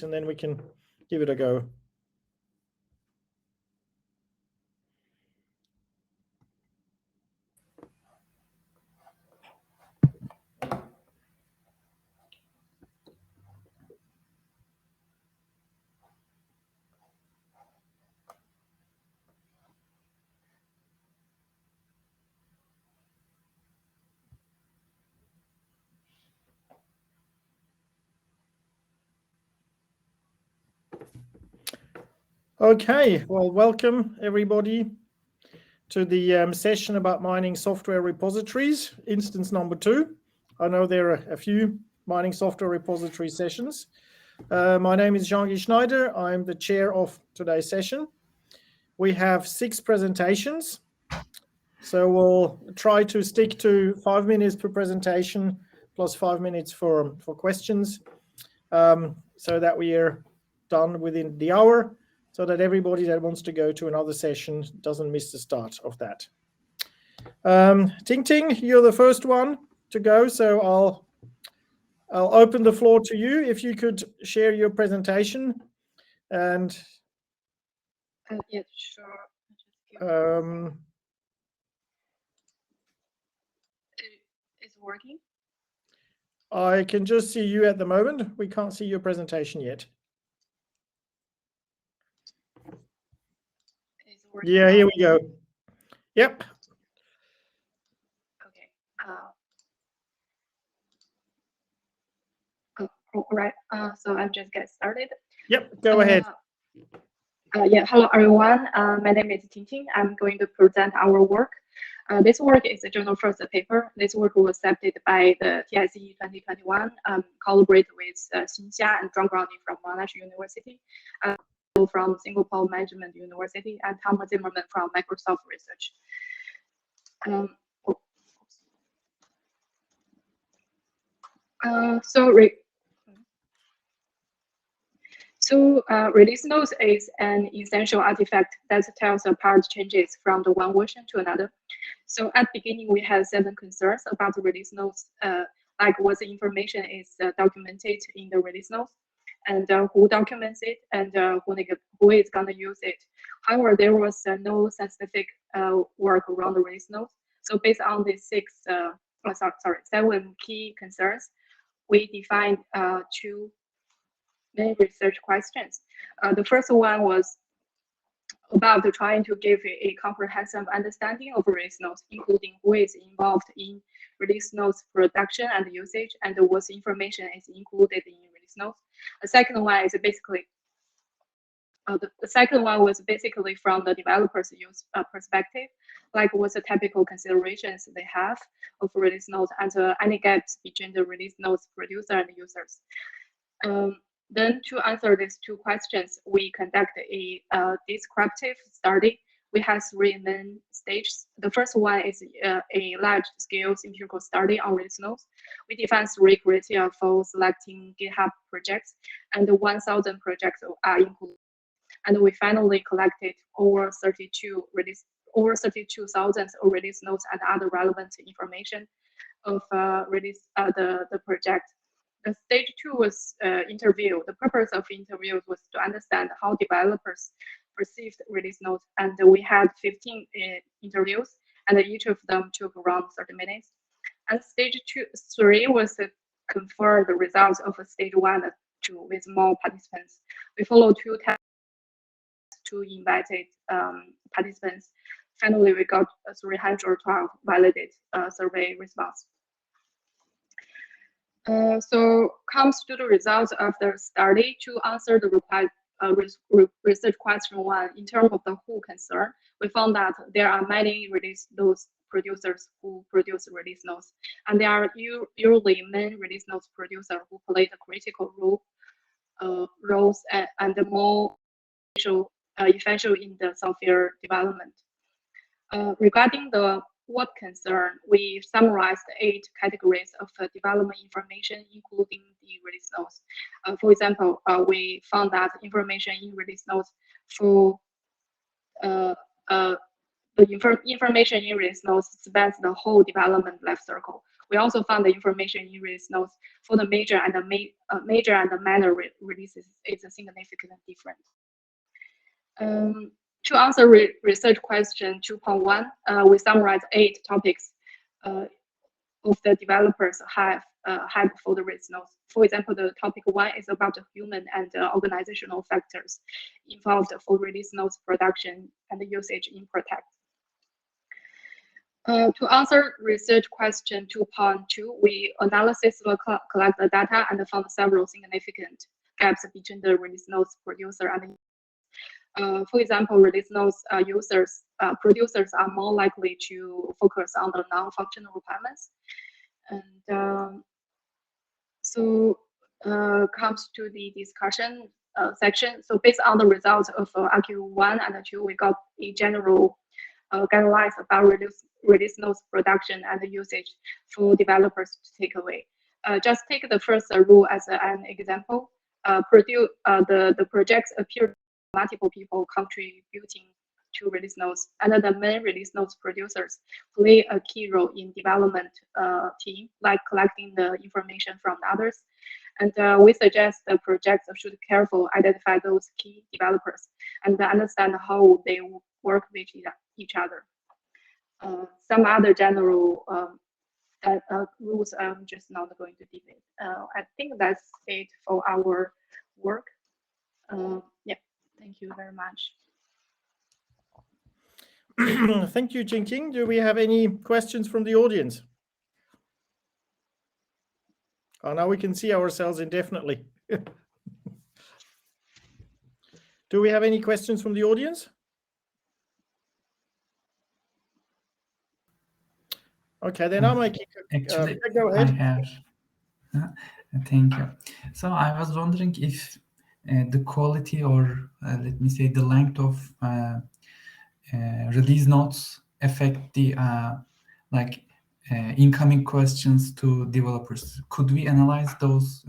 and then we can give it a go. Okay, well, welcome everybody to the session about mining software repositories, instance number 2. I know there are a few mining software repository sessions. My name is Jean-Guy Schneider. I'm the chair of today's session. We have 6 presentations, so we'll try to stick to 5 minutes per presentation plus 5 minutes for questions, so that we are done within the hour, so that everybody that wants to go to another session doesn't miss the start of that. Ting Ting, you're the first one to go, so I'll open the floor to you. If you could share your presentation and yeah, sure. It's working. I can just see you at the moment. We can't see your presentation yet. Yeah, here we go. Yep. Okay. All right. So I'll just get started. Yep. Go ahead. Yeah. Hello, everyone. My name is Ting Ting. I'm going to present our work. This work is a journal first paper. This work was accepted by the TIC 2021, collaborated with Xinxia and Zhang Grounding from Monash University, from Singapore Management University, and Tom Zimmerman from Microsoft Research. Release notes is an essential artifact that tells apart changes from the one version to another. So at the beginning, we had 7 concerns about the release notes, like what the information is documented in the release notes, and who documents it, and who is going to use it. However, there was no scientific work around the release notes. So based on these 7 key concerns, we defined 2 main research questions. The first one was about trying to give a comprehensive understanding of release notes, including who is involved in release notes production and usage, and what information is included in release notes. The second one is basically the second one was basically from the developer's use perspective, like what's the typical considerations they have of release notes and any gaps between the release notes producer and users. Then to answer these 2 questions, we conduct a descriptive study. We have 3 main stages. The first one is a large-scale empirical study on release notes. We define 3 criteria for selecting GitHub projects, and 1,000 projects are included. And we finally collected over 32,000 release notes and other relevant information of the project. The stage 2 was interview. The purpose of interviews was to understand how developers perceived release notes, and we had 15 interviews, and each of them took around 30 minutes. And stage 3 was to confirm the results of stage 1 and 2 with more participants. We followed 2 tests to invited participants. Finally, we got 312 validated survey response. So comes to the results of the study. To answer the required research question 1, in terms of the who concern, we found that there are many release notes producers who produce release notes, and there are usually main release notes producers who play the critical roles and the more essential in the software development. Regarding the what concern, we summarized 8 categories of development information, including the release notes. For example, we found that information in release notes for the information in release notes spans the whole development life cycle. We also found the information in release notes for the major and the minor releases is significantly different. To answer research question 2.1, we summarize 8 topics of the developers have had for the release notes. For example, the topic 1 is about the human and organizational factors involved for release notes production and usage in Protect. To answer research question 2.2, we analysis collect the data and found several significant gaps between the release notes producer and for example, release notes producers are more likely to focus on the non-functional requirements. And comes to the discussion section. So based on the results of RQ1 and 2, we got a general guidelines about release notes production and usage for developers to take away. Just take the first rule as an example. The projects appear multiple people contributing to release notes, and the main release notes producers play a key role in development team, like collecting the information from others. And we suggest the projects should carefully identify those key developers and understand how they work with each other. Some other general rules I'm just not going to debate. I think that's it for our work. Yeah, thank you very much. Thank you, Jinqing. Do we have any questions from the audience? Oh, now we can see ourselves indefinitely. Do we have any questions from the audience? Okay, then I'll make it. Actually, go ahead. I have. Thank you. So I was wondering if the quality or let me say the length of release notes affect the incoming questions to developers. Could we analyze those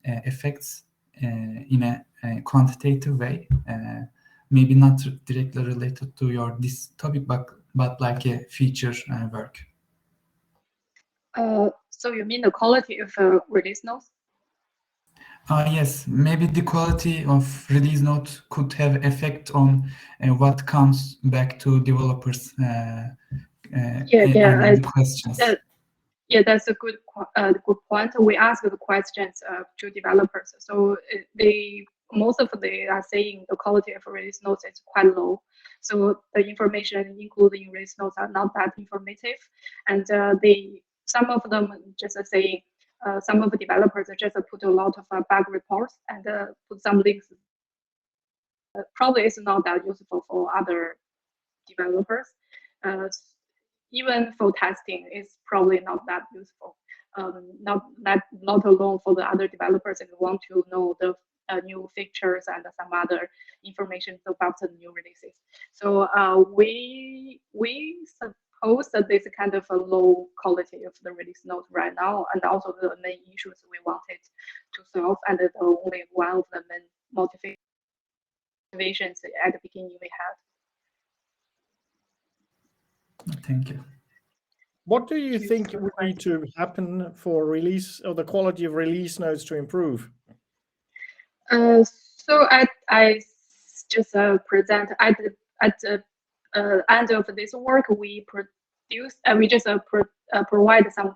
effects in a quantitative way? Maybe not directly related to this topic, but like a feature work. So you mean the quality of release notes? Yes, maybe the quality of release note could have effect on what comes back to developers. Questions. Yeah, that's a good point. We ask the questions to developers. So most of they are saying the quality of release notes is quite low. So the information included in release notes are not that informative, and some of them just saying. Some of the developers just put a lot of bug reports and put some links. Probably it's not that useful for other developers. Even for testing, it's probably not that useful. Not alone for the other developers if you want to know the new features and some other information about the new releases. So we suppose that there's a kind of a low quality of the release note right now, and also the main issues we wanted to solve, and only one of the main motivations at the beginning we had. Thank you. What do you think would need to happen for release or the quality of release notes to improve? So I just present at the end of this work, we just provide some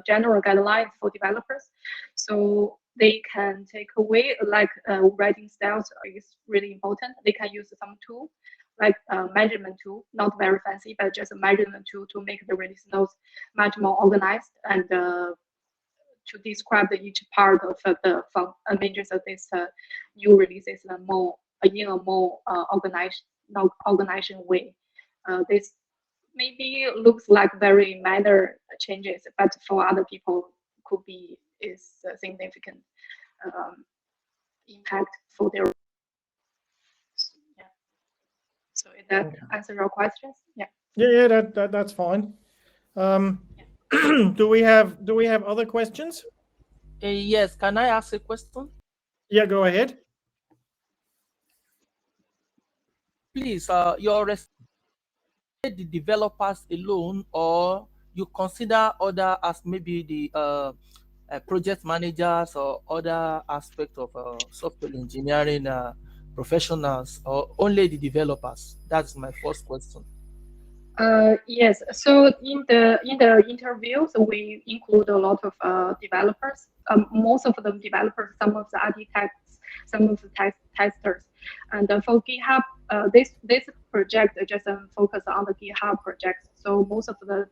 general guidelines for developers, so they can take away like writing styles is really important. They can use some tool like measurement tool, not very fancy, but just a measurement tool to make the release notes much more organized and to describe each part of the majors of this new releases in a more organization way. This maybe looks like very minor changes, but for other people is a significant impact for their. Yeah. So did that answer your questions? Yeah. Yeah, that's fine. Do we have other questions? Yes, can I ask a question? Yeah, go ahead. Please, your the developers alone, or you consider other as maybe the project managers or other aspects of software engineering professionals, or only the developers? That's my first question. Yes. So in the interviews, we include a lot of developers. Most of them developers, some of the architects, some of the testers. And for GitHub, this project just focus on the GitHub project. So most of the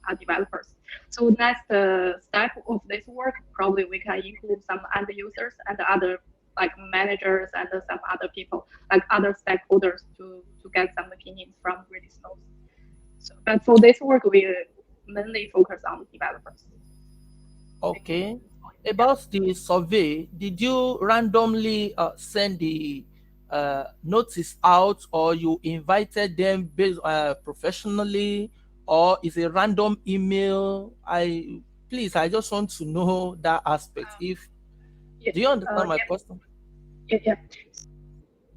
are developers. So next step of this work, probably we can include some end users and other like managers and some other people, like other stakeholders, to get some opinions from Redis nodes. So, but for this work, we mainly focus on developers. Okay. About the survey, did you randomly send the notice out, or you invited them based professionally, or is a random email? I just want to know that aspect. If do you understand my question? Yeah.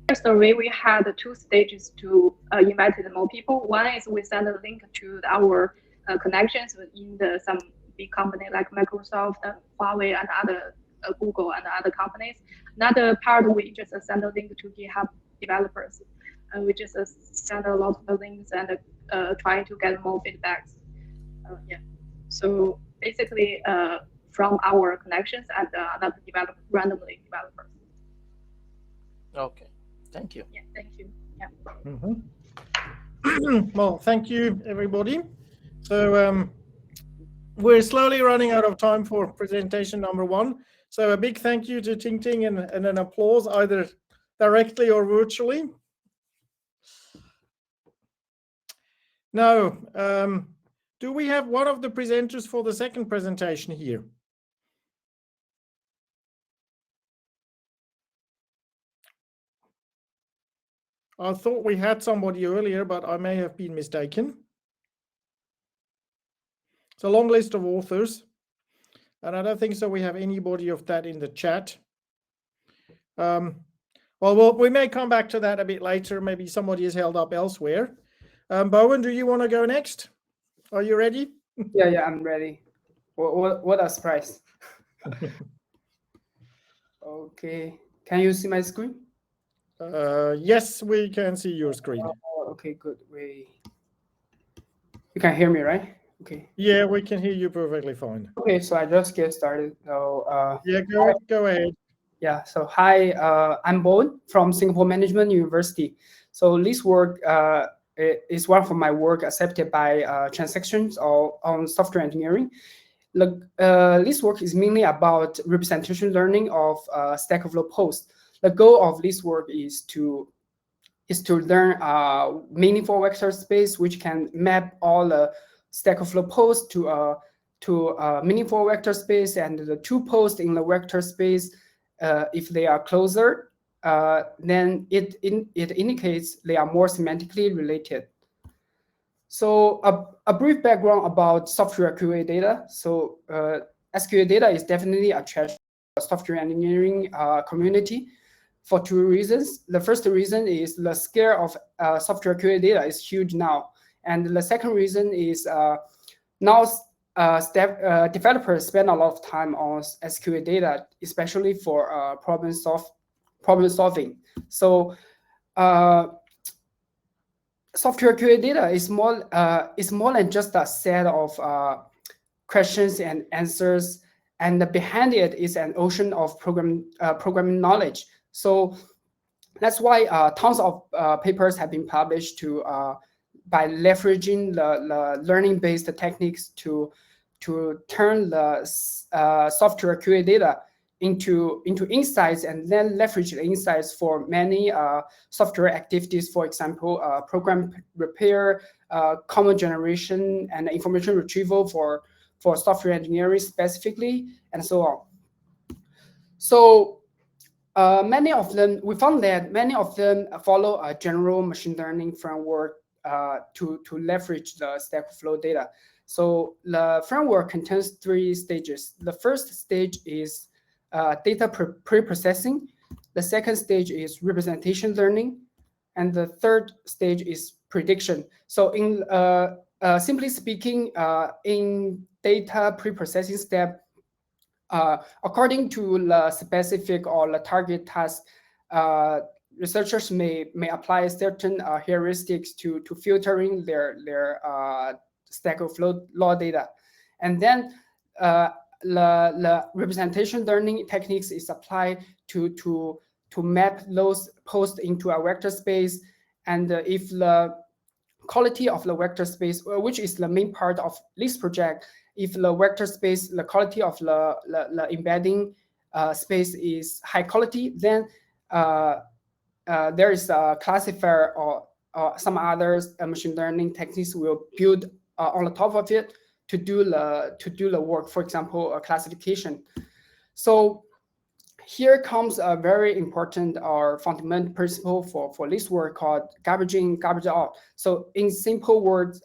First survey, we had two stages to invite more people. One is we send a link to our connections in some big company like Microsoft, Huawei, and other Google and other companies. Another part, we just send a link to GitHub developers. And we just send a lot of links and trying to get more feedbacks. Yeah. So basically, from our connections and another randomly developers. Okay. Thank you. Yeah, thank you. Yeah. Well, thank you, everybody. So we're slowly running out of time for presentation number 1. So a big thank you to Ting Ting and an applause either directly or virtually. Now, do we have one of the presenters for the second presentation here? I thought we had somebody earlier, but I may have been mistaken. It's a long list of authors, and I don't think so we have anybody of that in the chat. Well, we may come back to that a bit later. Maybe somebody is held up elsewhere. Bowen, do you want to go next? Are you ready? Yeah, I'm ready. What a surprise. Okay, can you see my screen? Yes, we can see your screen. Okay, good. You can hear me, right? Okay. Yeah, we can hear you perfectly fine. Okay, so I just get started. So yeah, go ahead. Yeah. So hi, I'm Bowen from Singapore Management University. So this work is one of my work accepted by transactions on software engineering. This work is mainly about representation learning of Stack Overflow post. The goal of this work is to learn meaningful vector space, which can map all the Stack Overflow posts to a meaningful vector space, and the two posts in the vector space, if they are closer, then it indicates they are more semantically related. So a brief background about software QA data. So SQA data is definitely a treasure for the software engineering community for two reasons. The first reason is the scale of software QA data is huge now. And the second reason is now developers spend a lot of time on SQA data, especially for problem solving. So software QA data is more than just a set of questions and answers, and behind it is an ocean of programming knowledge. So that's why tons of papers have been published by leveraging the learning-based techniques to turn the software QA data into insights, and then leverage the insights for many software activities. For example, program repair, command generation, and information retrieval for software engineering specifically, and so on. So we found that many of them follow a general machine learning framework to leverage the Stack Overflow data. So the framework contains 3 stages. The first stage is data pre-processing. The second stage is representation learning, and the third stage is prediction. So in simply speaking, in data preprocessing step, according to the specific or the target task, researchers may apply certain heuristics to filtering their Stack Overflow law data, and then the representation learning techniques is applied to map those posts into a vector space, and if the quality of the vector space, which is the main part of this project, if the vector space, the quality of the embedding space is high quality, then there is a classifier or some other machine learning techniques will build on the top of it to do the work. For example, a classification. So here comes a very important or fundamental principle for this work called garbage in, garbage out. So in simple words,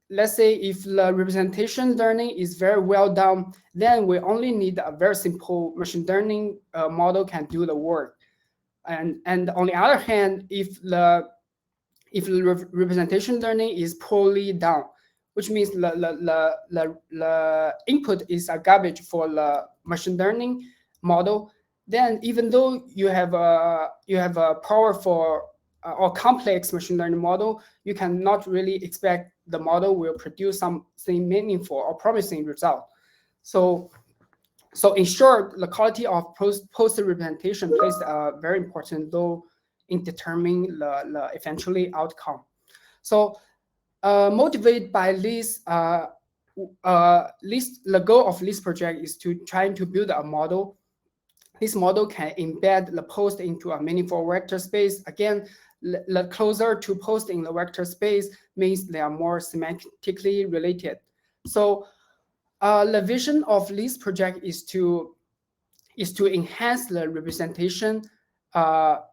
let's say if the representation learning is very well done, then we only need a very simple machine learning model can do the work. And on the other hand, if the representation learning is poorly done, which means the input is a garbage for the machine learning model, then even though you have a powerful or complex machine learning model, you cannot really expect the model will produce something meaningful or promising result. So in short, the quality of poster representation plays a very important role in determining the eventually outcome. So motivated by this, the goal of this project is to try to build a model. This model can embed the post into a meaningful vector space. Again, the closer to post in the vector space means they are more semantically related. So the vision of this project is to enhance the representation.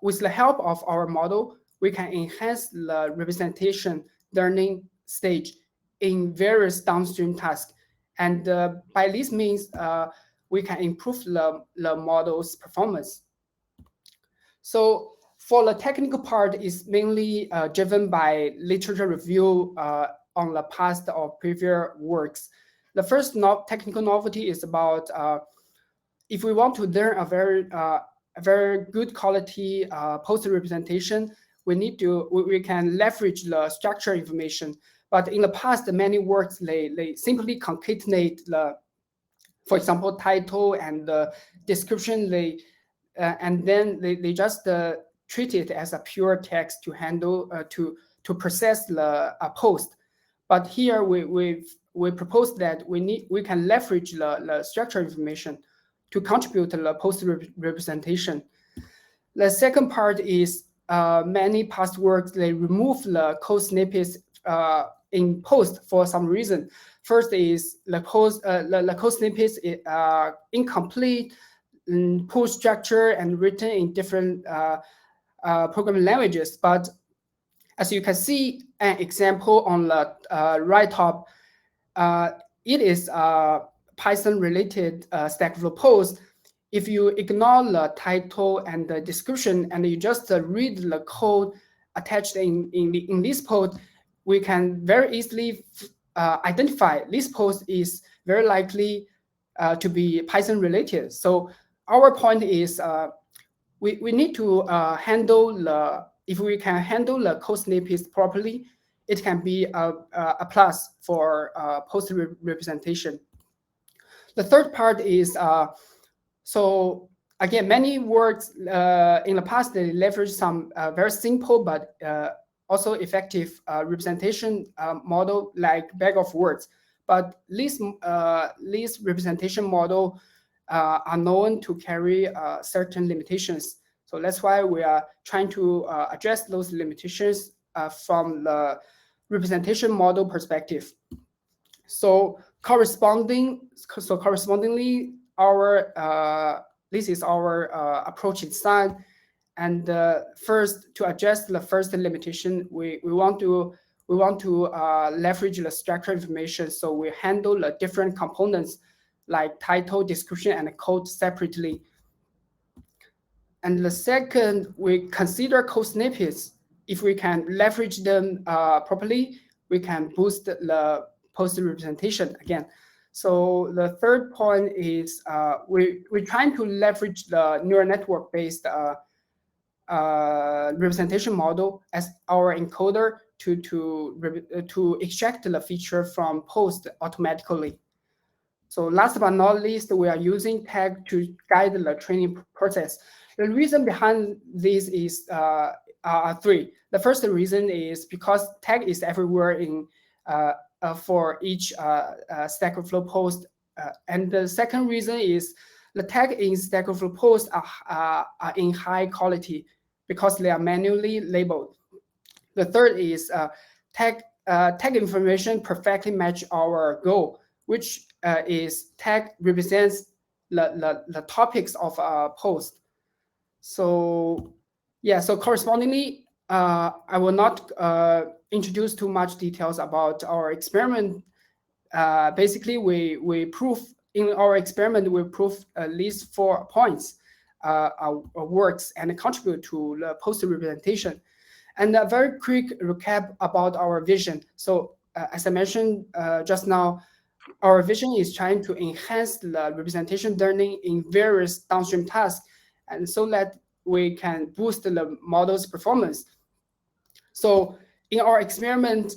With the help of our model, we can enhance the representation learning stage in various downstream tasks. And by this means, we can improve the model's performance. So for the technical part, is mainly driven by literature review on the past or previous works. The first technical novelty is about if we want to learn a very good quality poster representation, we can leverage the structure information. But in the past, many works they simply concatenate for example, title and the description. And then they just treat it as a pure text to handle to process the post. But here we propose that we can leverage the structure information to contribute to the post representation. The second part is many past works they remove the code snippets in post for some reason. First is the code snippets are incomplete, poor structure, and written in different programming languages. But as you can see, an example on the right top, it is Python-related Stack Overflow post. If you ignore the title and the description and you just read the code attached in this post, we can very easily identify this post is very likely to be Python-related. So our point is we need to handle if we can handle the code snippets properly, it can be a plus for poster representation. The third part is so again, many works in the past they leverage some very simple but also effective representation model like bag of words. But these representation model are known to carry certain limitations. So that's why we are trying to address those limitations from the representation model perspective. So correspondingly, this is our approach design. And first, to address the first limitation, we want to leverage the structure information. So we handle the different components like title, description, and code separately. And the second, we consider code snippets. If we can leverage them properly, we can boost the post representation again. So the third point is we're trying to leverage the neural network based representation model as our encoder to extract the feature from post automatically. So last but not least, we are using tag to guide the training process. The reason behind this is three. The first reason is because tag is everywhere in for each Stack Overflow post, and the second reason is the tag in Stack Overflow posts are in high quality because they are manually labeled. The third is tag information perfectly match our goal, which is tag represents the topics of a post. So yeah, so correspondingly, I will not introduce too much details about our experiment. Basically, we prove in our experiment, we prove at least 4 points works and contribute to the poster representation. And a very quick recap about our vision. So as I mentioned just now, our vision is trying to enhance the representation learning in various downstream tasks, and so that we can boost the model's performance. So in our experiment,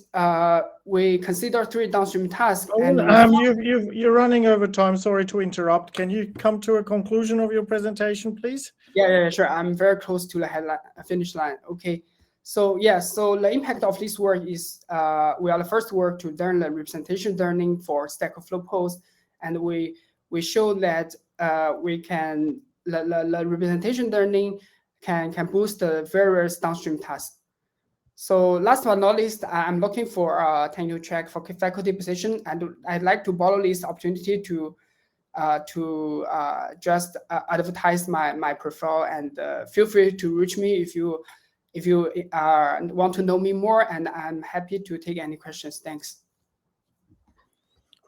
we consider 3 downstream tasks. You're running over time. Sorry to interrupt. Can you come to a conclusion of your presentation, please? Yeah, sure. I'm very close to the finish line. Okay. So yeah, so the impact of this work is we are the first work to learn the representation learning for Stack Overflow posts, and we show that we can the representation learning can boost the various downstream tasks. So last but not least, I'm looking for a tenure track for faculty position, and I'd like to borrow this opportunity to just advertise my profile, and feel free to reach me if you want to know me more, and I'm happy to take any questions. Thanks.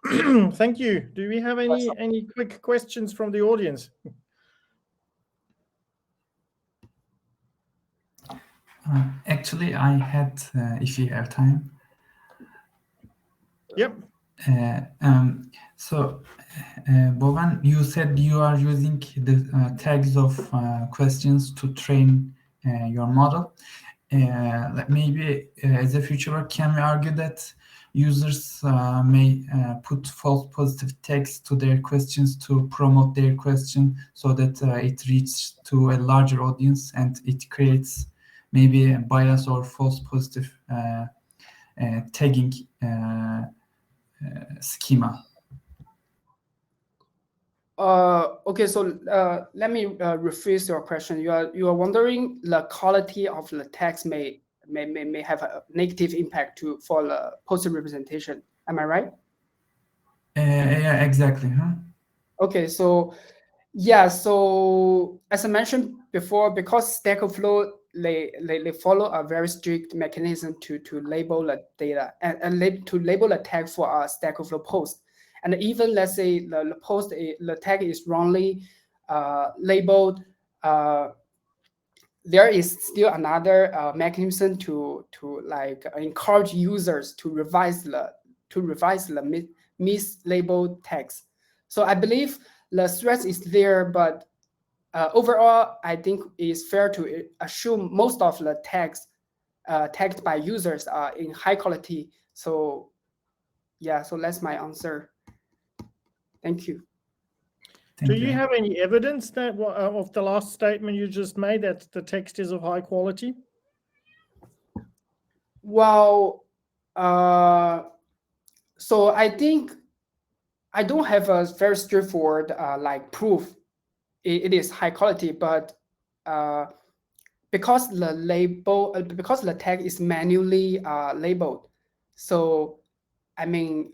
Thank you. Do we have any quick questions from the audience? Actually, I had, if you have time. Yep. So, Bovan, you said you are using the tags of questions to train your model. Maybe as a future work, can we argue that users may put false positive tags to their questions to promote their question so that it reaches to a larger audience and it creates maybe a bias or false positive tagging schema? Okay, so let me rephrase your question. You are wondering the quality of the text may have a negative impact for the poster representation. Am I right? Yeah, exactly. Huh? Okay, so yeah, so as I mentioned before, because Stack Overflow they follow a very strict mechanism to label the data and to label a tag for a Stack Overflow post. And even let's say the tag is wrongly labeled, there is still another mechanism to like encourage users to revise the mislabeled tags. So I believe the threat is there, but overall, I think it's fair to assume most of the tags tagged by users are in high quality. So yeah, so that's my answer. Thank you. Do you have any evidence that of the last statement you just made, that the text is of high quality? Well, so I think I don't have a very straightforward like proof it is high quality, but because the tag is manually labeled, so I mean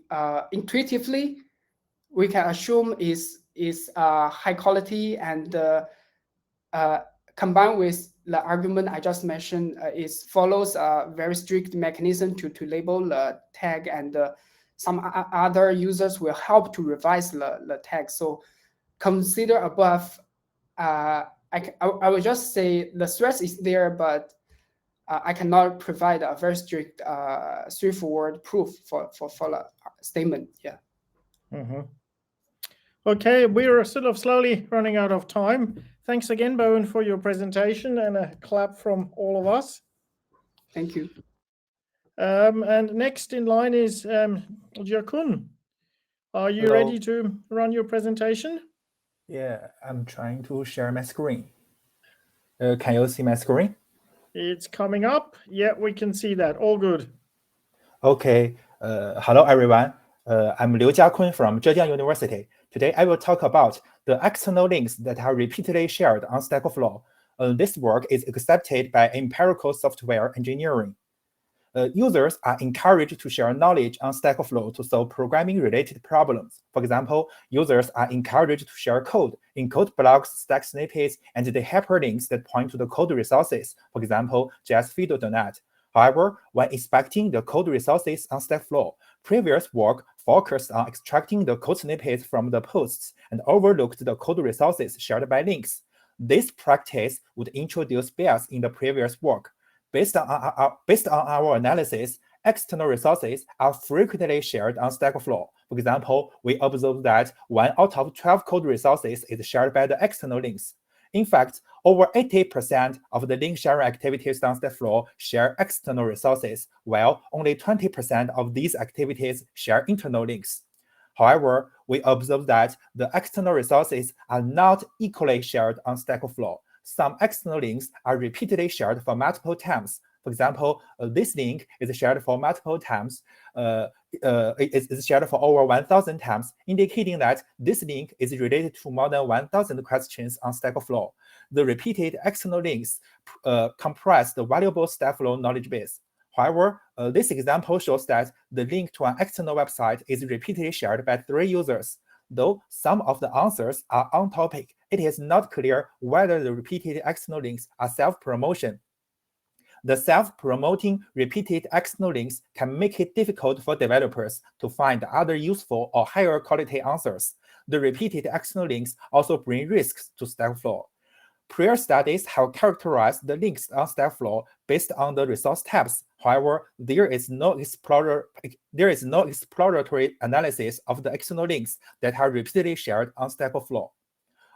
intuitively we can assume is high quality, and combined with the argument I just mentioned, it follows a very strict mechanism to label the tag, and some other users will help to revise the tag. So consider above, I would just say the stress is there, but I cannot provide a very strict, straightforward proof for the statement. Yeah. Mm-hmm. Okay, we're sort of slowly running out of time. Thanks again, Bowen, for your presentation, and a clap from all of us. Thank you. And next in line is Jiakun. Are you ready to run your presentation? Yeah, I'm trying to share my screen. Can you see my screen? It's coming up. Yeah, we can see that. All good. Okay. Hello, everyone. I'm Liu Jiakun from Zhejiang University. Today, I will talk about the external links that are repeatedly shared on Stack Overflow. This work is accepted by empirical software engineering. Users are encouraged to share knowledge on Stack Overflow to solve programming-related problems. For example, users are encouraged to share code in code blocks, stack snippets, and the hyperlinks that point to the code resources, for example, jsfido.net. However, when inspecting the code resources on Stack Overflow, previous work focused on extracting the code snippets from the posts and overlooked the code resources shared by links. This practice would introduce bias in the previous work. Based on our analysis, external resources are frequently shared on Stack Overflow. For example, we observe that 1 out of 12 code resources is shared by the external links. In fact, over 80% of the link sharing activities on Stack Overflow share external resources, while only 20% of these activities share internal links. However, we observe that the external resources are not equally shared on Stack Overflow. Some external links are repeatedly shared for multiple times. For example, this link is shared for multiple times. It is shared for over 1,000 times, indicating that this link is related to more than 1,000 questions on Stack Overflow. The repeated external links comprise the valuable Stack Overflow knowledge base. However, this example shows that the link to an external website is repeatedly shared by 3 users. Though some of the answers are on topic, it is not clear whether the repeated external links are self-promotion. The self-promoting repeated external links can make it difficult for developers to find other useful or higher quality answers. The repeated external links also bring risks to Stack Overflow. Prior studies have characterized the links on Stack Overflow based on the resource types. However, there is no exploratory analysis of the external links that are repeatedly shared on Stack Overflow.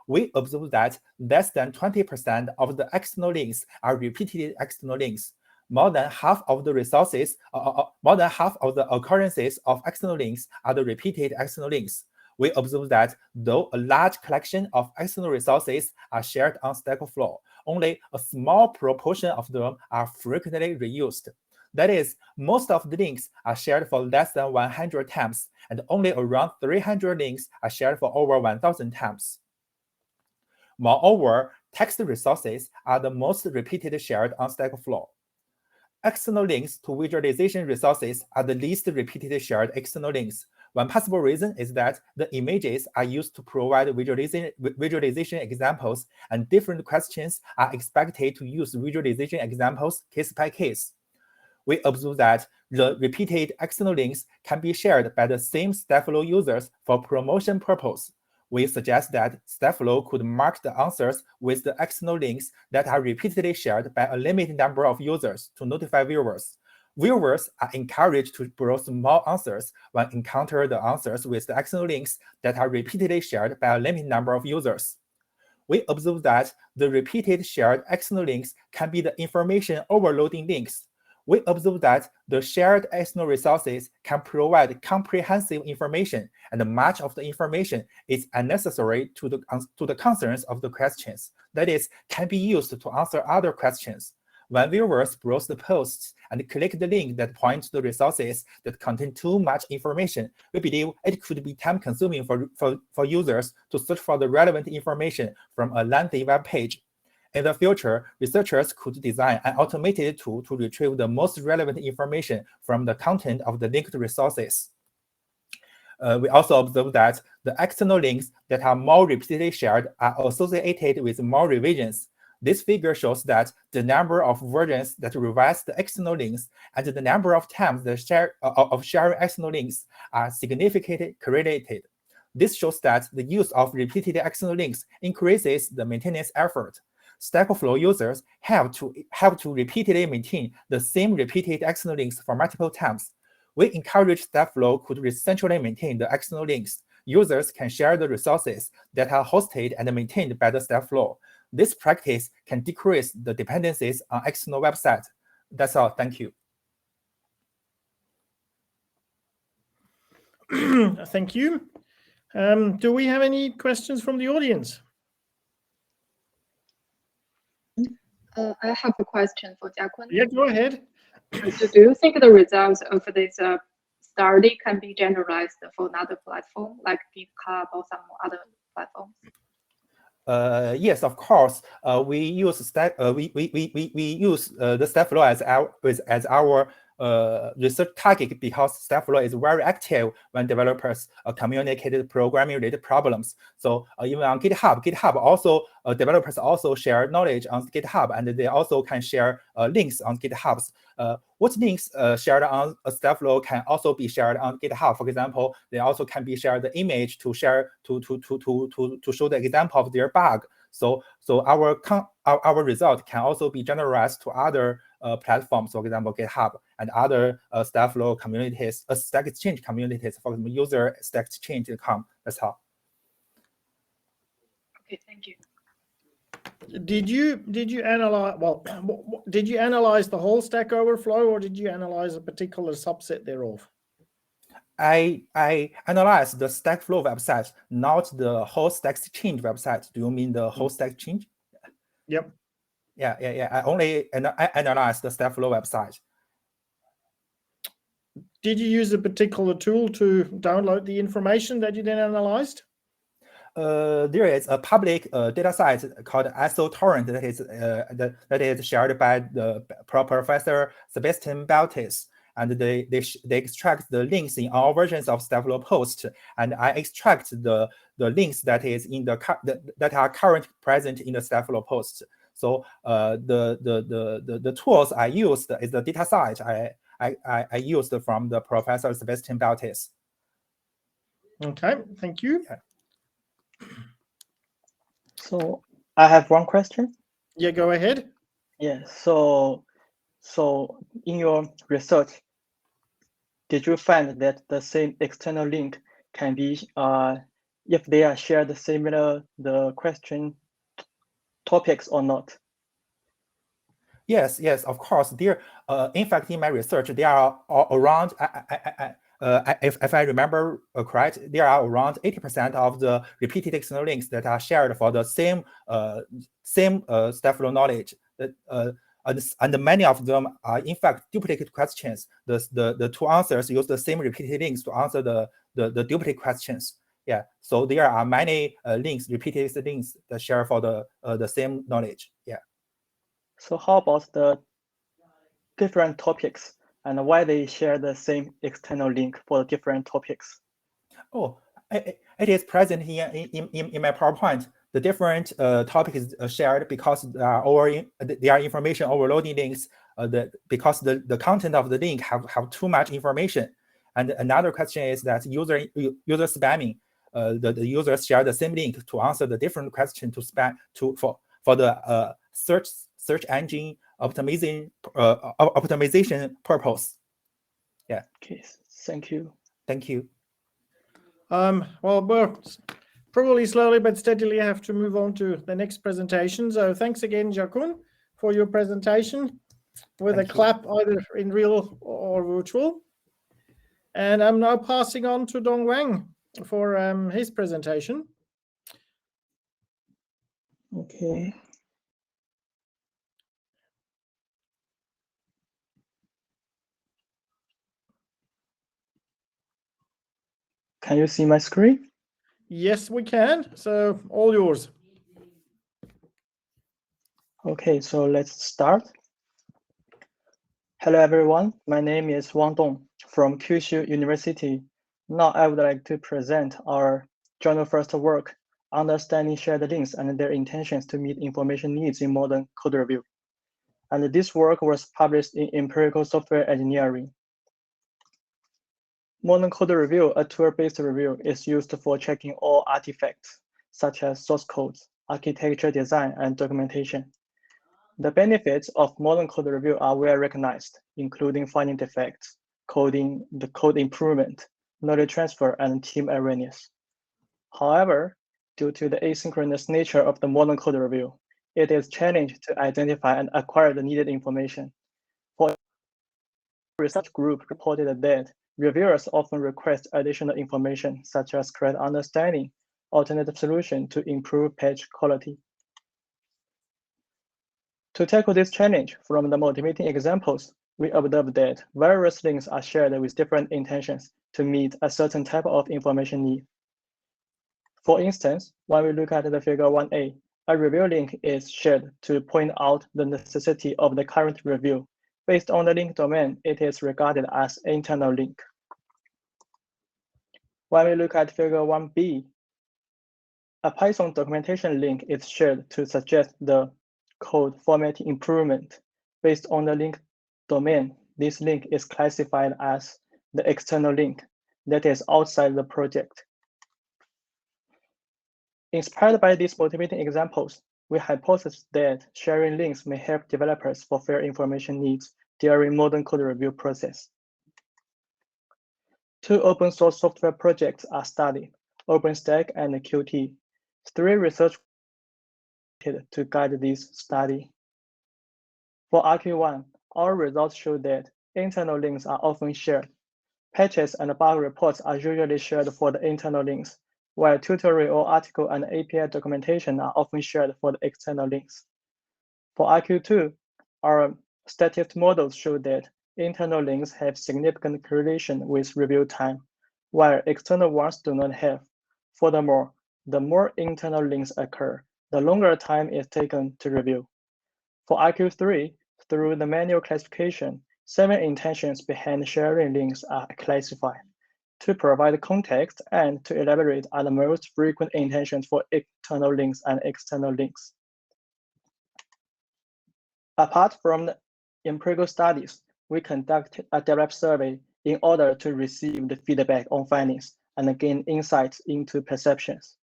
We observe that less than 20% of the external links are repeated external links. More than half of the resources, more than half of the occurrences of external links are the repeated external links. We observe that though a large collection of external resources are shared on Stack Overflow, only a small proportion of them are frequently reused. That is, most of the links are shared for less than 100 times, and only around 300 links are shared for over 1,000 times. Moreover, text resources are the most repeatedly shared on Stack Overflow. External links to visualization resources are the least repeatedly shared external links. One possible reason is that the images are used to provide visualization examples, and different questions are expected to use visualization examples case by case. We observe that the repeated external links can be shared by the same Stack Overflow users for promotion purpose. We suggest that Stack Overflow could mark the answers with the external links that are repeatedly shared by a limited number of users to notify viewers. Viewers are encouraged to browse more answers when encounter the answers with the external links that are repeatedly shared by a limited number of users. We observe that the repeated shared external links can be the information overloading links. We observe that the shared external resources can provide comprehensive information, and much of the information is unnecessary to the concerns of the questions. That is, can be used to answer other questions. When viewers browse the posts and click the link that points to the resources that contain too much information, we believe it could be time-consuming for users to search for the relevant information from a lengthy web page. In the future, researchers could design an automated tool to retrieve the most relevant information from the content of the linked resources. We also observe that the external links that are more repeatedly shared are associated with more revisions. This figure shows that the number of versions that revise the external links and the number of times the sharing external links are significantly correlated. This shows that the use of repeated external links increases the maintenance effort. Stack Overflow users have to repeatedly maintain the same repeated external links for multiple times. We encourage Stack Flow could centrally maintain the external links. Users can share the resources that are hosted and maintained by the Stack Flow. This practice can decrease the dependencies on external websites. That's all. Thank you. Thank you. Do we have any questions from the audience? I have a question for Jiakun. Yeah, go ahead. Do you think the results of this study can be generalized for another platform like GitHub or some other platforms? Yes, of course. We use we use the Stack Flow as our research target because Stack Flow is very active when developers communicate programming-related problems. So even on GitHub also developers also share knowledge on GitHub, and they also can share links on GitHubs. What links shared on Stack Flow can also be shared on GitHub. For example, they also can be shared the image to share to show the example of their bug. So our result can also be generalized to other platforms, for example, GitHub and other Stack Flow communities, Stack Exchange communities, for example, user Stack Exchange.com. That's all. Okay, thank you. Did you analyze? Well, did you analyze the whole Stack Overflow, or did you analyze a particular subset thereof? I analyzed the Stack Flow website, not the whole Stack Exchange website. Do you mean the whole Stack Exchange? Yep. Yeah. I only analyzed the Stack Flow website. Did you use a particular tool to download the information that you then analyzed? There is a public data site called IsoTorrent that is shared by the Professor Sebastian Baltes, and they extract the links in all versions of Stack Flow post, and I extract the links that is in that are currently present in the Stack Flow post. So the tools I used is the data site I used from the Professor Sebastian Baltes. Okay, thank you. Yeah. So I have one question. Yeah, go ahead. Yeah. So in your research, did you find that the same external link can be if they are shared similar the question topics or not? Yes, of course. There, in fact, in my research, there are around. If I remember correct, there are around 80% of the repeated external links that are shared for the same Stack Flow knowledge. And many of them are in fact duplicate questions. The two answers use the same repeated links to answer the duplicate questions. Yeah. So there are many repeated links that share for the same knowledge. Yeah. So how about the different topics and why they share the same external link for different topics? Oh, it is present here in my PowerPoint. The different topics shared because they are information overloading links. Because the content of the link have too much information. And another question is that user spamming. The users share the same link to answer the different question to spam for the search engine optimization purpose. Yeah. Okay, thank you. Thank you. Well, we're probably slowly but steadily have to move on to the next presentation. So thanks again, Jiakun, for your presentation with a clap either in real or virtual. And I'm now passing on to Dong Wang for his presentation. Okay. Can you see my screen? Yes, we can. So all yours. Okay, so let's start. Hello, everyone. My name is Wang Dong from Kyushu University. Now I would like to present our journal first work, Understanding Shared Links and Their Intentions to Meet Information Needs in Modern Code Review. And this work was published in Empirical Software Engineering. Modern Code Review, a tool-based review, is used for checking all artifacts, such as source codes, architecture design, and documentation. The benefits of modern code review are well recognized, including finding defects, the code improvement, knowledge transfer, and team awareness. However, due to the asynchronous nature of the modern code review, it is challenging to identify and acquire the needed information. For research group reported that reviewers often request additional information, such as correct understanding, alternative solution to improve page quality. To tackle this challenge, from the motivating examples, we observed that various links are shared with different intentions to meet a certain type of information need. For instance, when we look at the figure 1a, a review link is shared to point out the necessity of the current review. Based on the link domain, it is regarded as internal link. When we look at figure 1b, a Python documentation link is shared to suggest the code formatting improvement. Based on the link domain, this link is classified as the external link that is outside the project. Inspired by these motivating examples, we hypothesize that sharing links may help developers fulfill information needs during modern code review process. 2 open source software projects are studied, OpenStack and Qt. 3 research to guide this study. For RQ1, our results show that internal links are often shared. Patches and bug reports are usually shared for the internal links, while tutorial or article and API documentation are often shared for the external links. For RQ2, our statistic models show that internal links have significant correlation with review time, while external ones do not have. Furthermore, the more internal links occur, the longer time is taken to review. For RQ3, through the manual classification, 7 intentions behind sharing links are classified. To provide context and to elaborate on the most frequent intentions for internal links and external links. Apart from the empirical studies, we conduct a direct survey in order to receive the feedback on findings and gain insights into perceptions.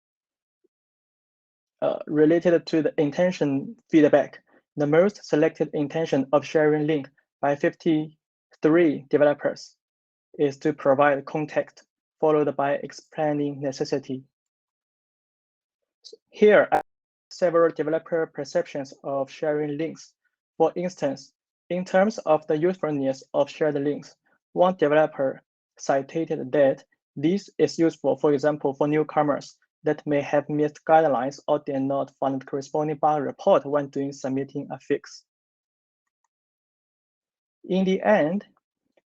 Related to the intention feedback, the most selected intention of sharing link by 53 developers is to provide context, followed by explaining necessity. Here are several developer perceptions of sharing links. For instance, in terms of the usefulness of shared links, one developer cited that this is useful, for example, for newcomers that may have missed guidelines or did not find the corresponding bug report when submitting a fix. In the end,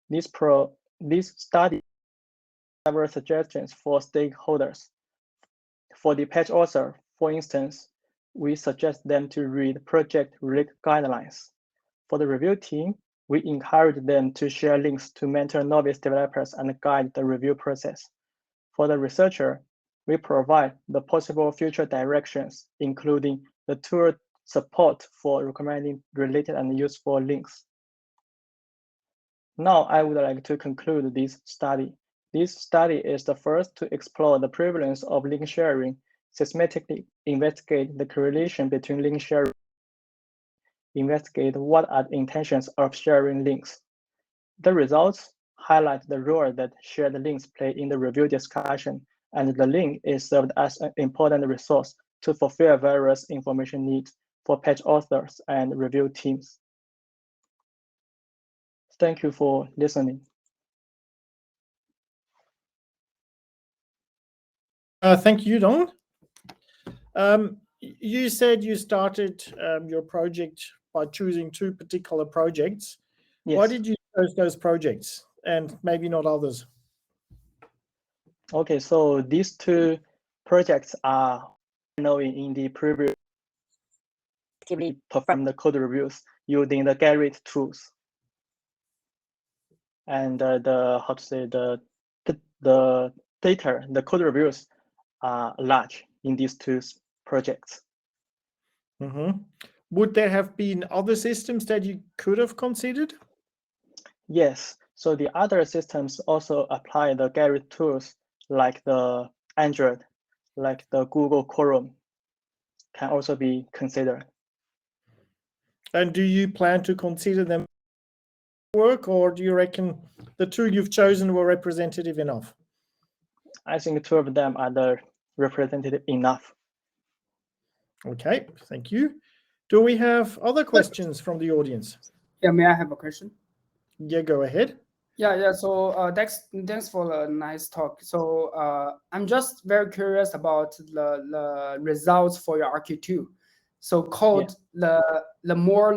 this study several suggestions for stakeholders. For the page author, for instance, we suggest them to read project-related guidelines. For the review team, we encourage them to share links to mentor novice developers and guide the review process. For the researcher, we provide the possible future directions, including the tool support for recommending related and useful links. Now, I would like to conclude this study. This study is the first to explore the prevalence of link sharing, systematically investigate the correlation between link sharing, investigate what are the intentions of sharing links. The results highlight the role that shared links play in the review discussion, and the link is served as an important resource to fulfill various information needs for page authors and review teams. Thank you for listening. Thank you, Dong. You said you started your project by choosing 2 particular projects. Yes. Why did you choose those projects and maybe not others? Okay, so these 2 projects are known in the previous actively perform the code reviews using the Garrett tools. And the data, the code reviews are large in these 2 projects. Mm-hmm. Would there have been other systems that you could have considered? Yes, so the other systems also apply the Garrett tools like the Android, like the Google Chrome. can also be considered. And do you plan to consider them work, or do you reckon the two you've chosen were representative enough? I think 2 of them are the representative enough. Okay, thank you. Do we have other questions from the audience? Yeah, may I have a question? Yeah, go ahead. Yeah. So thanks for the nice talk. So I'm just very curious about the results for your RQ2. So code the more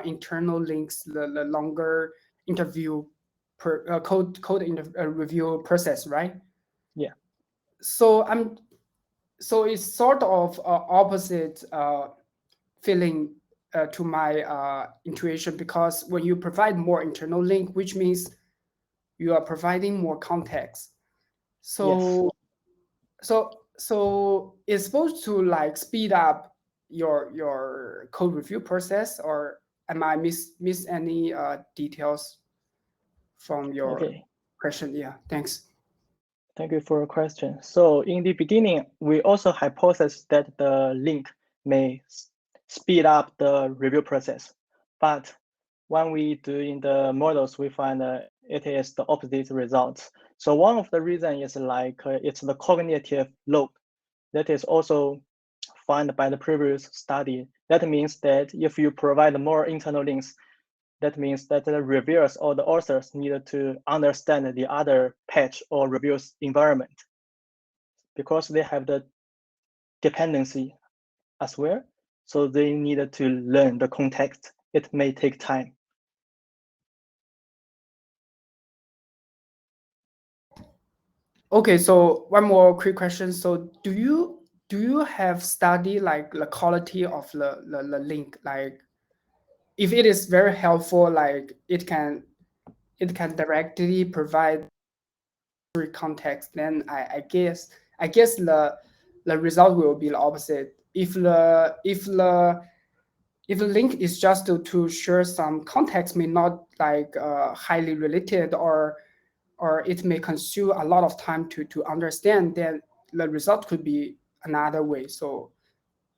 internal links, the longer interview per code review process, right? Yeah. So it's sort of opposite feeling to my intuition, because when you provide more internal link, which means you are providing more context. So so it's supposed to like speed up your code review process, or am I miss any details from your question? Yeah, thanks. Thank you for your question. So in the beginning, we also hypothesized that the link may speed up the review process. But when we do in the models, we find it is the opposite results. So one of the reasons is like it's the cognitive load that is also found by the previous study. That means that if you provide more internal links, that means that the reviewers or the authors need to understand the other patch or reviews environment, because they have the dependency as well. So they need to learn the context. It may take time. Okay, so one more quick question. So do you have study like the quality of the link? Like if it is very helpful, like it can directly provide context, then I guess the result will be the opposite. If the link is just to share some context, may not like highly related, or it may consume a lot of time to understand, then the result could be another way. So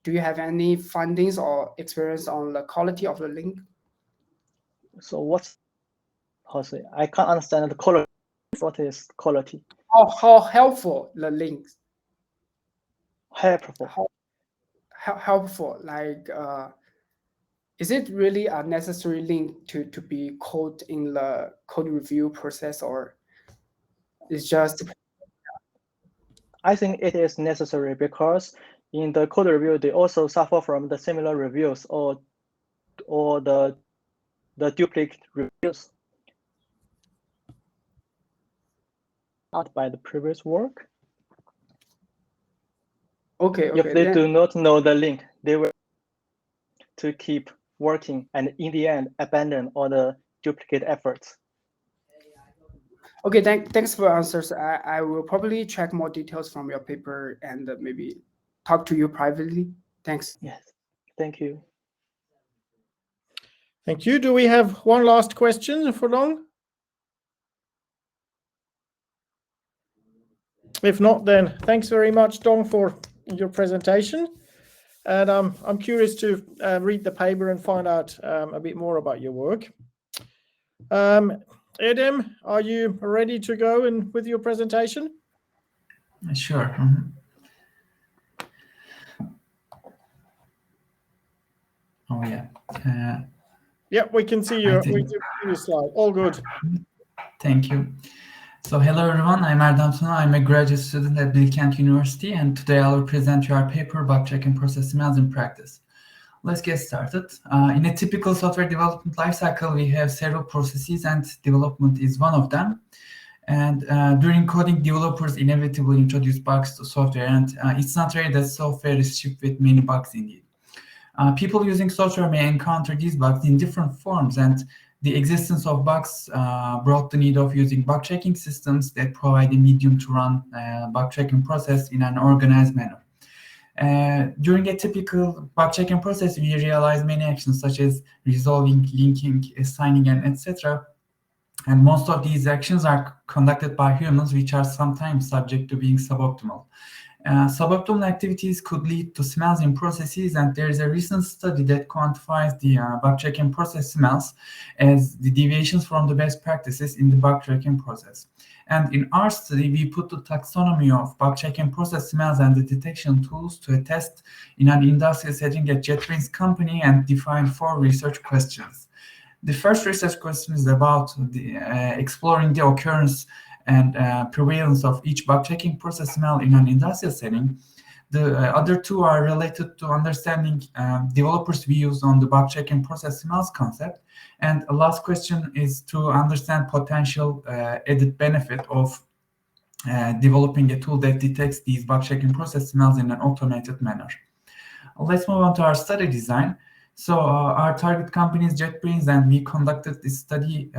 do you have any findings or experience on the quality of the link? So I can't understand the quality. What is quality? How helpful the links? Helpful. Helpful, like is it really a necessary link to be coded in the code review process, or it's just? I think it is necessary, because in the code review, they also suffer from the similar reviews or the duplicate reviews out by the previous work. Okay. If they do not know the link, they will to keep working and in the end abandon all the duplicate efforts. Okay, thanks for your answers. I will probably check more details from your paper and maybe talk to you privately. Thanks. Yes, thank you. Thank you. Do we have one last question for Long? If not, then thanks very much, Dong, for your presentation. And I'm curious to read the paper and find out a bit more about your work. Edem, are you ready to go with your presentation? Sure. Oh yeah. Yeah, we can see your slide. All good. Thank you. So hello everyone, I'm Erdem Tuna. I'm a graduate student at Bilkent University, and today I'll present you our paper, Bug Tracking Process Emails in Practice. Let's get started. In a typical software development lifecycle, we have several processes, and development is one of them. And during coding, developers inevitably introduce bugs to software, and it's not rare that software is shipped with many bugs indeed. People using software may encounter these bugs in different forms, and the existence of bugs brought the need of using bug tracking systems that provide a medium to run bug tracking process in an organized manner. During a typical bug checking process, we realize many actions such as resolving, linking, assigning, and etc. And most of these actions are conducted by humans, which are sometimes subject to being suboptimal. Suboptimal activities could lead to smells in processes, and there is a recent study that quantifies the bug checking process smells as the deviations from the best practices in the bug checking process. And in our study, we put the taxonomy of bug checking process smells and the detection tools to a test in an industrial setting at JetBrains company and defined 4 research questions. The first research question is about exploring the occurrence and prevalence of each bug checking process smell in an industrial setting. The other 2 are related to understanding developers' views on the bug checking process smells concept. And the last question is to understand potential added benefit of developing a tool that detects these bug checking process smells in an automated manner. Let's move on to our study design. So our target company is JetBrains, and we conducted this study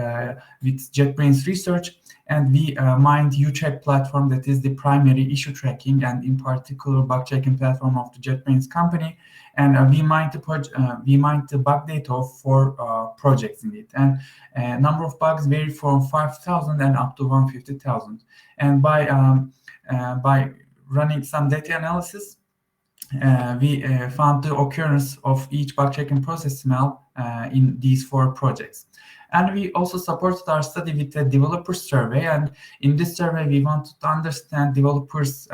with JetBrains Research, and we mined UCheck platform, that is the primary issue tracking and in particular bug checking platform of the JetBrains company, and we mined the bug data of 4 projects in it, and number of bugs vary from 5,000 and up to 150,000. And by running some data analysis, we found the occurrence of each bug checking process smell in these 4 projects. And we also supported our study with a developer survey. And in this survey, we wanted to understand developers'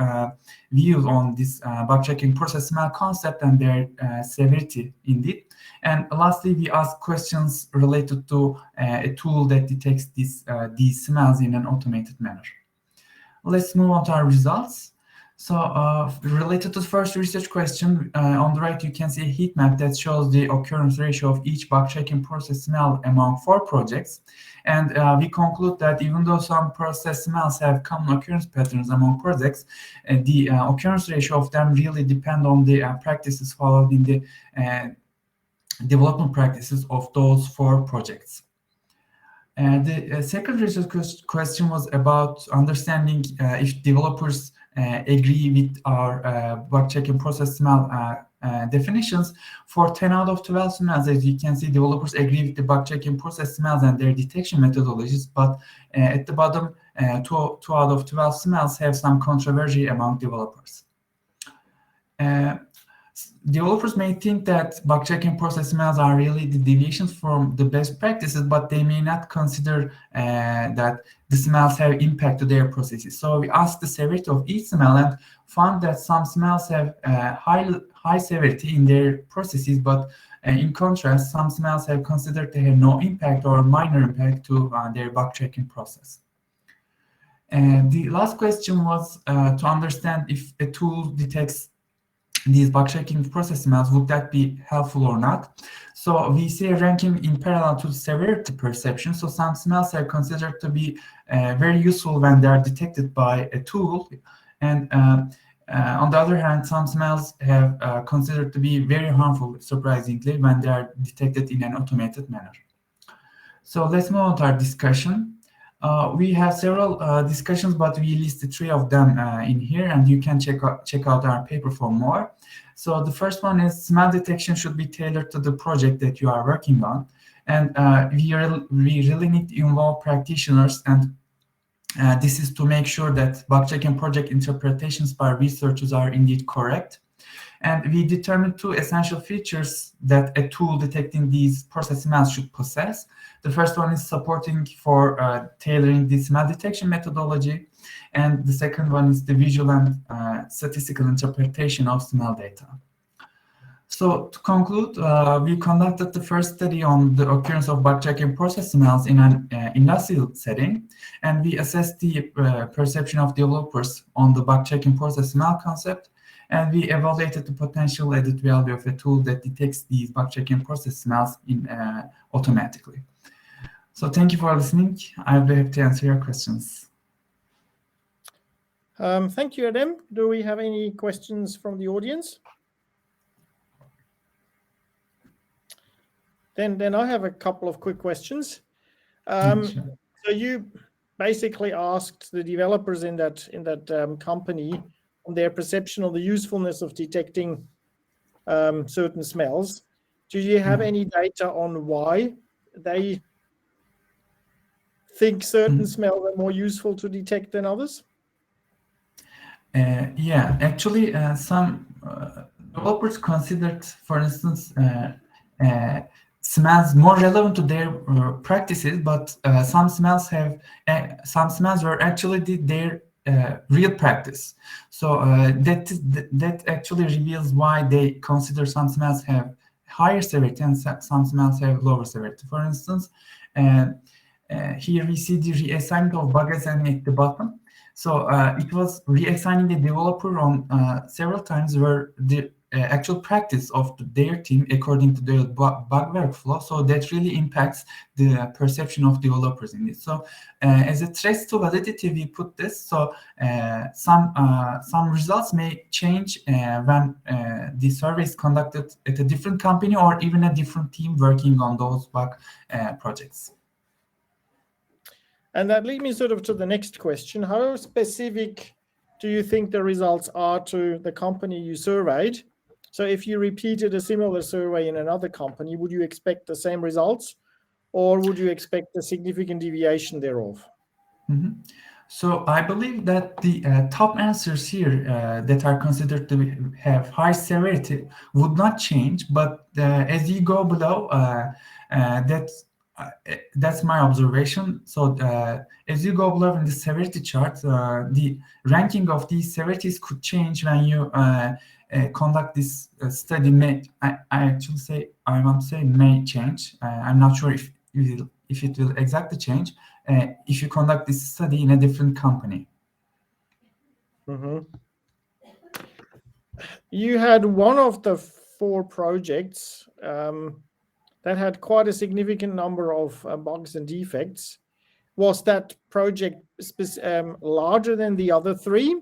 views on this bug checking process smell concept and their severity indeed. And lastly, we asked questions related to a tool that detects these smells in an automated manner. Let's move on to our results. So related to the first research question, on the right, you can see a heat map that shows the occurrence ratio of each bug checking process smell among 4 projects. And we conclude that even though some process smells have common occurrence patterns among projects, the occurrence ratio of them really depend on the practices followed in the development practices of those 4 projects. The second research question was about understanding if developers agree with our bug checking process smell definitions. For 10 out of 12 smells, as you can see, developers agree with the bug checking process smells and their detection methodologies, but at the bottom, 2 out of 12 smells have some controversy among developers. Developers may think that bug checking process smells are really the deviations from the best practices, but they may not consider that the smells have impact to their processes. So we asked the severity of each smell and found that some smells have high severity in their processes, but in contrast, some smells have considered they have no impact or minor impact to their bug checking process. And the last question was to understand if a tool detects these bug checking process smells, would that be helpful or not? So we see a ranking in parallel to the severity perception. So some smells are considered to be very useful when they are detected by a tool. And on the other hand, some smells have considered to be very harmful, surprisingly, when they are detected in an automated manner. So let's move on to our discussion. We have several discussions, but we listed 3 of them in here, and you can check out our paper for more. So the first one is smell detection should be tailored to the project that you are working on. And we really need to involve practitioners, and this is to make sure that bug checking project interpretations by researchers are indeed correct. And we determined 2 essential features that a tool detecting these process smells should possess. The first one is supporting for tailoring the smell detection methodology. And the second one is the visual and statistical interpretation of smell data. So to conclude, we conducted the first study on the occurrence of bug checking process smells in an industrial setting, and we assessed the perception of developers on the bug checking process smell concept, and we evaluated the potential added value of a tool that detects these bug checking process smells automatically. So thank you for listening. I'll be happy to answer your questions. Thank you, Adam. Do we have any questions from the audience? Then I have a couple of quick questions. Sure. So you basically asked the developers in that company on their perception of the usefulness of detecting certain smells. Do you have any data on why they think certain smells are more useful to detect than others? Yeah, actually, some developers considered, for instance, smells more relevant to their practices, but some smells were actually their real practice. So that actually reveals why they consider some smells have higher severity and some smells have lower severity. For instance, here we see the reassignment of bug assignment at the bottom. So it was reassigning the developer on several times where the actual practice of their team according to their bug workflow. So that really impacts the perception of developers in it. So as a threat to validity, we put this. So some results may change when the survey is conducted at a different company or even a different team working on those bug projects. And that leads me sort of to the next question. How specific do you think the results are to the company you surveyed? So if you repeated a similar survey in another company, would you expect the same results, or would you expect a significant deviation thereof? Mm-hmm. So I believe that the top answers here that are considered to have high severity would not change, but as you go below, that's my observation. So as you go below in the severity chart, the ranking of these severities could change when you conduct this study. I want to say may change. I'm not sure if it will exactly change if you conduct this study in a different company. Mm-hmm. You had one of the 4 projects that had quite a significant number of bugs and defects. Was that project larger than the other 3,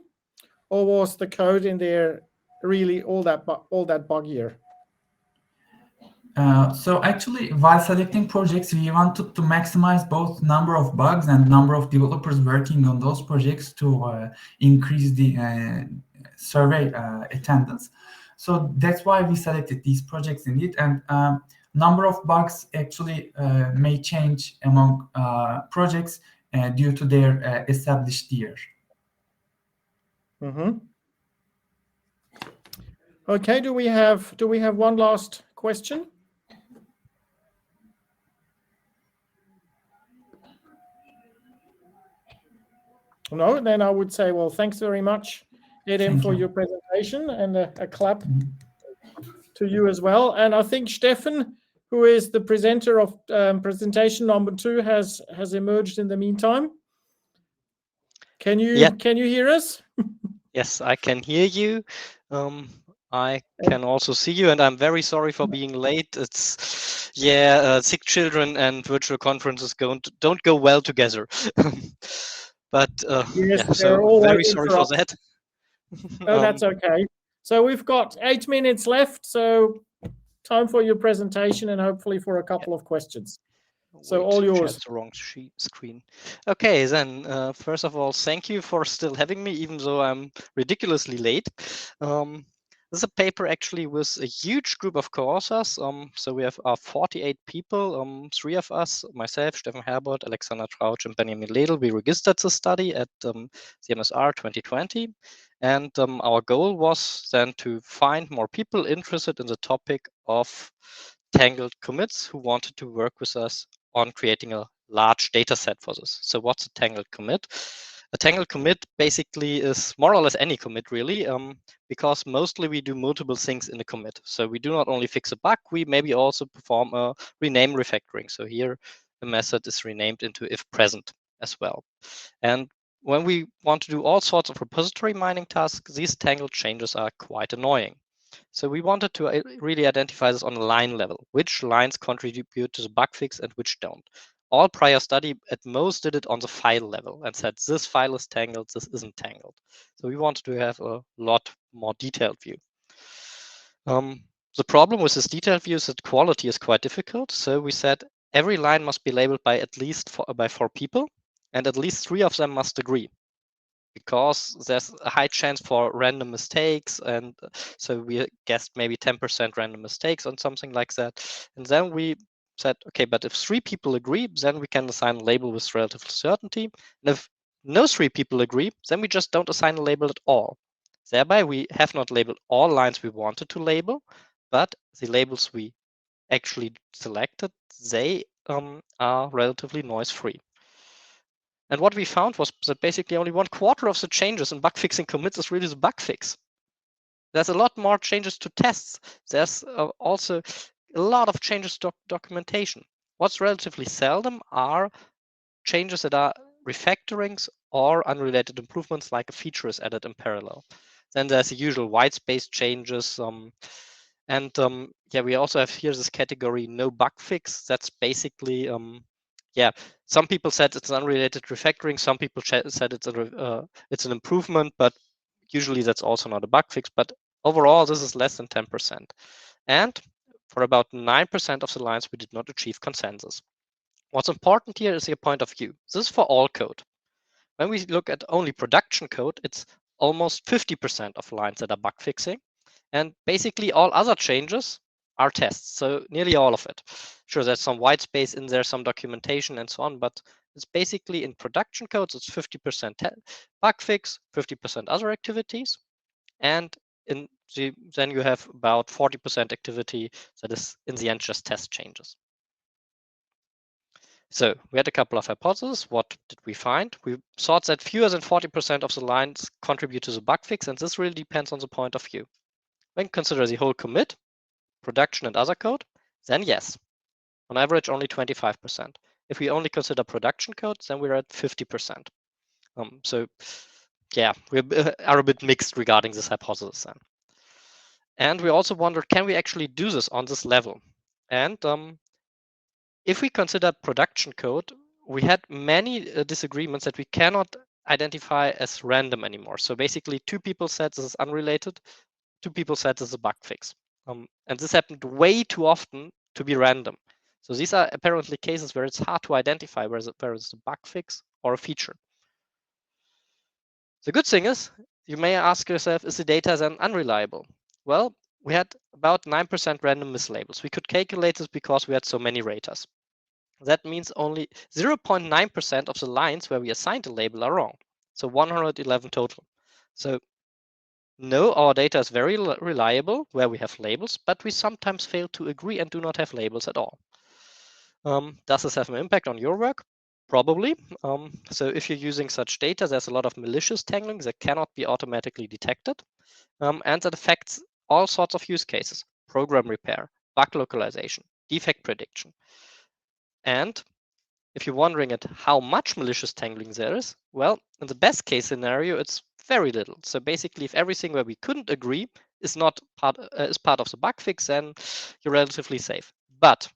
or was the code in there really all that buggier? So actually, while selecting projects, we wanted to maximize both number of bugs and number of developers working on those projects to increase the survey attendance. So that's why we selected these projects indeed. And number of bugs actually may change among projects due to their established year. Mm-hmm. Okay, do we have one last question? No, then I would say, well, thanks very much, Edem, for your presentation, and a clap to you as well. And I think Stefan, who is the presenter of presentation number 2, has emerged in the meantime. Can you hear us? Yes, I can hear you. I can also see you, and I'm very sorry for being late. It's sick children and virtual conferences don't go well together. But Yes, so very sorry for that. Oh, that's okay. So we've got 8 minutes left, so time for your presentation and hopefully for a couple of questions. So all yours. That's the wrong screen. Okay, then first of all, thank you for still having me, even though I'm ridiculously late. This is a paper actually with a huge group of co-authors. So we have 48 people, 3 of us, myself, Stefan Herbert, Alexander Trauch, and Benjamin Ledl. We registered the study at the MSR 2020. And our goal was then to find more people interested in the topic of tangled commits who wanted to work with us on creating a large data set for this. So what's a tangled commit? A tangled commit basically is more or less any commit really, because mostly we do multiple things in a commit. So we do not only fix a bug, we maybe also perform a rename refactoring. So here the method is renamed into if present as well. And when we want to do all sorts of repository mining tasks, these tangled changes are quite annoying. So we wanted to really identify this on a line level, which lines contribute to the bug fix and which don't. All prior study at most did it on the file level and said this file is tangled, this isn't tangled. So we wanted to have a lot more detailed view. The problem with this detailed view is that quality is quite difficult. So we said every line must be labeled by at least 4 people, and at least 3 of them must agree, because there's a high chance for random mistakes. And so we guessed maybe 10% random mistakes on something like that. And then we said, okay, but if 3 people agree, then we can assign a label with relative certainty. And if no 3 people agree, then we just don't assign a label at all. Thereby, we have not labeled all lines we wanted to label, but the labels we actually selected, they are relatively noise-free. And what we found was that basically only 1/4 of the changes in bug fixing commits is really the bug fix. There's a lot more changes to tests. There's also a lot of changes to documentation. What's relatively seldom are changes that are refactorings or unrelated improvements, like a feature is added in parallel. Then there's the usual white space changes. Yeah, we also have here this category no bug fix. That's basically, yeah, some people said it's an unrelated refactoring. Some people said it's an improvement, but usually that's also not a bug fix. But overall, this is less than 10%. And for about 9% of the lines, we did not achieve consensus. What's important here is your point of view. This is for all code. When we look at only production code, it's almost 50% of lines that are bug fixing. And basically all other changes are tests. So nearly all of it. Sure, there's some white space in there, some documentation and so on, but it's basically in production codes, it's 50% bug fix, 50% other activities. And then you have about 40% activity that is in the end just test changes. So we had a couple of hypotheses. What did we find? We thought that fewer than 40% of the lines contribute to the bug fix, and this really depends on the point of view. When you consider the whole commit, production and other code, then yes, on average only 25%. If we only consider production code, then we're at 50%. So yeah, we are a bit mixed regarding this hypothesis then. And we also wondered, can we actually do this on this level? And if we consider production code, we had many disagreements that we cannot identify as random anymore. So basically 2 people said this is unrelated, 2 people said this is a bug fix. And this happened way too often to be random. So these are apparently cases where it's hard to identify whether it's a bug fix or a feature. The good thing is, you may ask yourself, is the data then unreliable? Well, we had about 9% random mislabels. We could calculate this because we had so many raters. That means only 0.9% of the lines where we assigned a label are wrong. So 111 total. So no, our data is very reliable where we have labels, but we sometimes fail to agree and do not have labels at all. Does this have an impact on your work? Probably. So if you're using such data, there's a lot of malicious tangling that cannot be automatically detected. And that affects all sorts of use cases: program repair, bug localization, defect prediction. And if you're wondering at how much malicious tangling there is, well, in the best case scenario, it's very little. So basically, if everything where we couldn't agree is not part of the bug fix, then you're relatively safe. But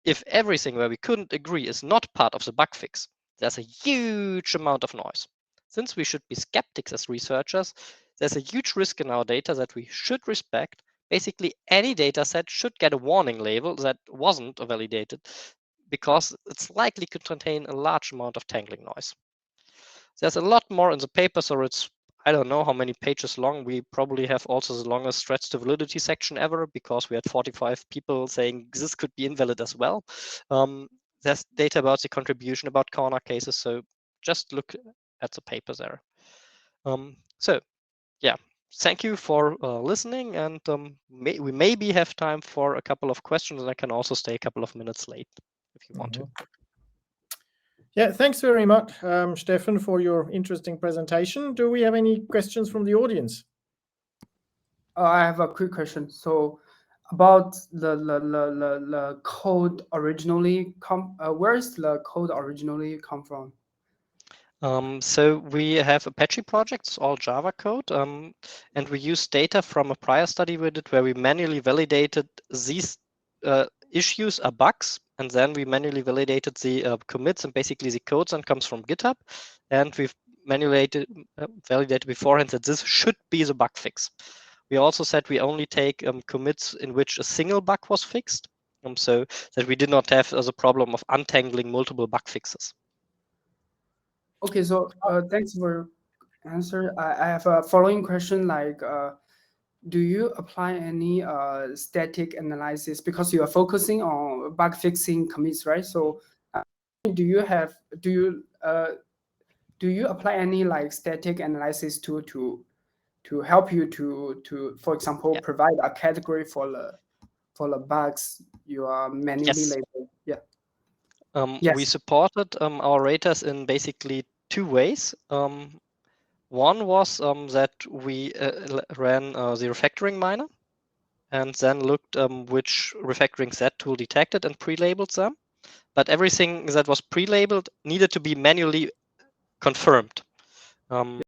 if everything where we couldn't agree is not part of the bug fix, there's a huge amount of noise. Since we should be skeptics as researchers, there's a huge risk in our data that we should respect. Basically, any data set should get a warning label that wasn't validated, because it's likely to contain a large amount of tangling noise. There's a lot more in the paper, so it's, I don't know how many pages long. We probably have also the longest stretch to validity section ever, because we had 45 people saying this could be invalid as well. There's data about the contribution, about corner cases, so just look at the paper there. So yeah, thank you for listening, and we maybe have time for a couple of questions, and I can also stay a couple of minutes late if you want to. Yeah, thanks very much, Stefan, for your interesting presentation. Do we have any questions from the audience? I have a quick question. So about the code originally where is the code originally come from? So we have Apache projects, all Java code, and we use data from a prior study we did where we manually validated these issues are bugs, and then we manually validated the commits and basically the codes, and comes from GitHub, and we've manually validated beforehand that this should be the bug fix. We also said we only take commits in which a single bug was fixed, so that we did not have the problem of untangling multiple bug fixes. Okay, so thanks for your answer. I have a following question, like do you apply any static analysis, because you are focusing on bug fixing commits, right? So do you do you apply any like static analysis tool to help you to for example provide a category for the bugs you are manually labeling? Yeah. We supported our raters in basically two ways. One was that we ran the refactoring miner and then looked which refactoring Z tool detected and pre-labeled them. But everything that was pre-labeled needed to be manually confirmed.